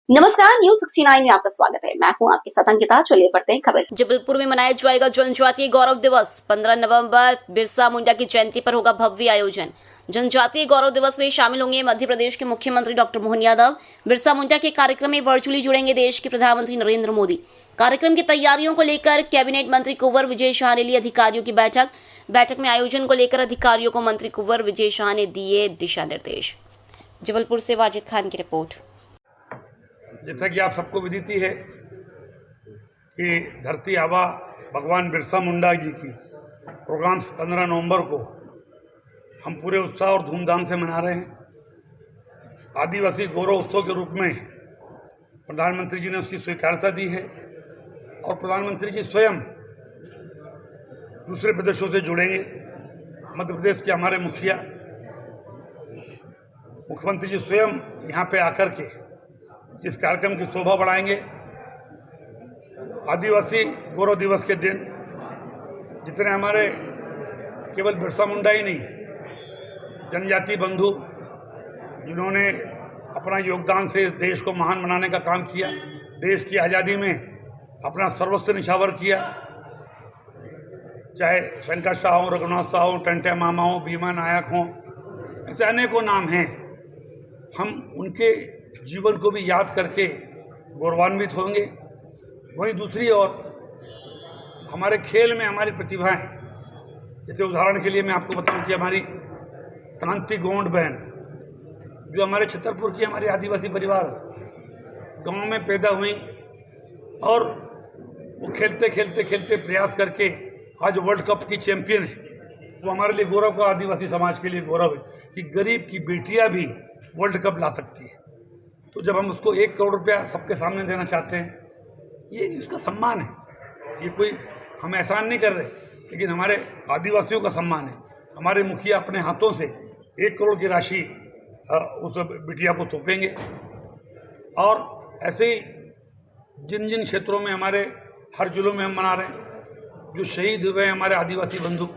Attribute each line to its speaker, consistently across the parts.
Speaker 1: नमस्कार, न्यूज 69 में आपका स्वागत है। मैं हूं आपके साथ अंकिता। चलिए पढ़ते हैं खबर।
Speaker 2: जबलपुर में मनाया जाएगा जनजातीय गौरव दिवस। 15 नवंबर बिरसा मुंडा की जयंती पर होगा भव्य आयोजन। जनजातीय गौरव दिवस में शामिल होंगे मध्य प्रदेश के मुख्यमंत्री डॉक्टर मोहन यादव। बिरसा मुंडा के कार्यक्रम में वर्चुअली जुड़ेंगे देश के प्रधानमंत्री नरेंद्र मोदी। कार्यक्रम की तैयारियों को लेकर कैबिनेट मंत्री कुंवर विजय शाह ने ली अधिकारियों की बैठक में आयोजन को लेकर अधिकारियों को मंत्री कुंवर विजय शाह ने दिए दिशा निर्देश। जबलपुर से वाजिद खान की रिपोर्ट।
Speaker 3: जैसा कि आप सबको विदित है कि धरती आबा भगवान बिरसा मुंडा जी की प्रोग्राम 15 नवंबर को हम पूरे उत्साह और धूमधाम से मना रहे हैं। आदिवासी गौरव उत्सव के रूप में प्रधानमंत्री जी ने उसकी स्वीकारता दी है और प्रधानमंत्री जी स्वयं दूसरे प्रदेशों से जुड़ेंगे। मध्य प्रदेश के हमारे मुख्यमंत्री जी स्वयं यहाँ पे आकर के इस कार्यक्रम की शोभा बढ़ाएंगे। आदिवासी गौरव दिवस के दिन जितने हमारे केवल बिरसा मुंडा ही नहीं, जनजाति बंधु जिन्होंने अपना योगदान से इस देश को महान बनाने का काम किया, देश की आज़ादी में अपना सर्वस्व निछावर किया, चाहे शंकर शाह हो, रघुनाथ शाह हो, टंटे मामा हो, भीमा नायक हो, ऐसे अनेकों नाम हैं। हम उनके जीवन को भी याद करके गौरवान्वित होंगे। वहीं दूसरी ओर हमारे खेल में हमारी प्रतिभाएं, जैसे उदाहरण के लिए मैं आपको बताऊं कि हमारी कांति गोंड बहन जो हमारे छतरपुर की हमारी आदिवासी परिवार गांव में पैदा हुई और वो खेलते खेलते प्रयास करके आज वर्ल्ड कप की चैंपियन है। वो हमारे लिए गौरव का, आदिवासी समाज के लिए गौरव है कि गरीब की बेटियां भी वर्ल्ड कप ला सकती है। तो जब हम उसको 1 करोड़ रुपया सबके सामने देना चाहते हैं, ये इसका सम्मान है। ये कोई हम एहसान नहीं कर रहे, लेकिन हमारे आदिवासियों का सम्मान है। हमारे मुखिया अपने हाथों से 1 करोड़ की राशि उस बिटिया को सौंपेंगे। और ऐसे ही जिन जिन क्षेत्रों में हमारे हर जिलों में हम मना रहे हैं, जो शहीद हुए हैं हमारे आदिवासी बंधु,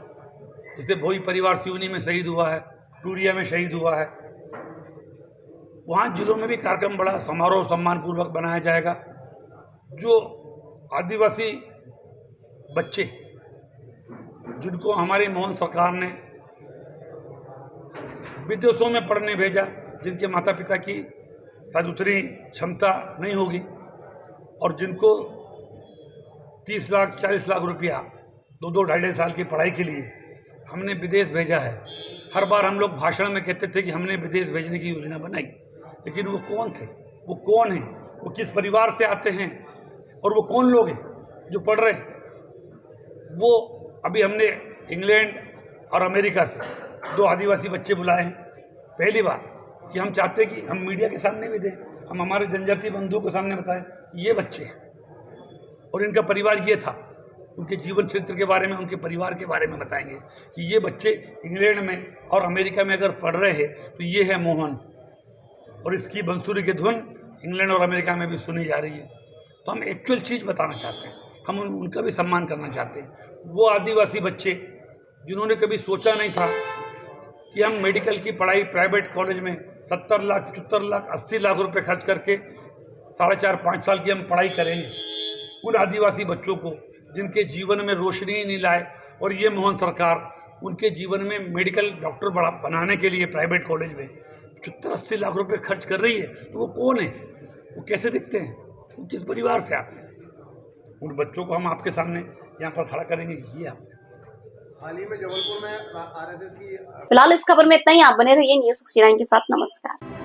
Speaker 3: जैसे भोई परिवार सिवनी में शहीद हुआ है, टूरिया में शहीद हुआ है, वहाँ जिलों में भी कार्यक्रम बड़ा समारोह सम्मानपूर्वक बनाया जाएगा। जो आदिवासी बच्चे जिनको हमारी मोहन सरकार ने विदेशों में पढ़ने भेजा, जिनके माता पिता की शायद उतनी क्षमता नहीं होगी और जिनको 30 लाख 40 लाख रुपया 2-2 ढाई साल की पढ़ाई के लिए हमने विदेश भेजा है। हर बार हम लोग भाषण में कहते थे कि हमने विदेश भेजने की योजना बनाई, लेकिन वो कौन थे, वो कौन हैं, वो किस परिवार से आते हैं और वो कौन लोग हैं जो पढ़ रहे हैं। वो अभी हमने इंग्लैंड और अमेरिका से 2 आदिवासी बच्चे बुलाए हैं। पहली बार कि हम चाहते हैं कि हम मीडिया के सामने भी दें, हम हमारे जनजातीय बंधुओं के सामने बताएं ये बच्चे हैं और इनका परिवार ये था, उनके जीवन चरित्र के बारे में, उनके परिवार के बारे में बताएंगे कि ये बच्चे इंग्लैंड में और अमेरिका में अगर पढ़ रहे हैं तो ये है मोहन और इसकी बंसुरी की धुन इंग्लैंड और अमेरिका में भी सुनी जा रही है। तो हम एक्चुअल चीज़ बताना चाहते हैं, हम उनका भी सम्मान करना चाहते हैं। वो आदिवासी बच्चे जिन्होंने कभी सोचा नहीं था कि हम मेडिकल की पढ़ाई प्राइवेट कॉलेज में 70 लाख 75 लाख 80 लाख रुपए खर्च करके 4.5-5 साल की हम पढ़ाई करेंगे। उन आदिवासी बच्चों को जिनके जीवन में रोशनी ही नहीं लाए और ये मोहन सरकार उनके जीवन में मेडिकल डॉक्टर बनाने के लिए प्राइवेट कॉलेज में 70-80 लाख रुपए खर्च कर रही है। तो वो कौन है, वो कैसे दिखते हैं, वो किस परिवार से आते हैं। उन बच्चों को हम आपके सामने यहाँ पर खड़ा करेंगे। ये आप
Speaker 4: हाल ही में जबलपुर में आरएसएस की
Speaker 1: फिलहाल इस खबर में इतना ही। आप बने रहिए न्यूज 69 के साथ। नमस्कार।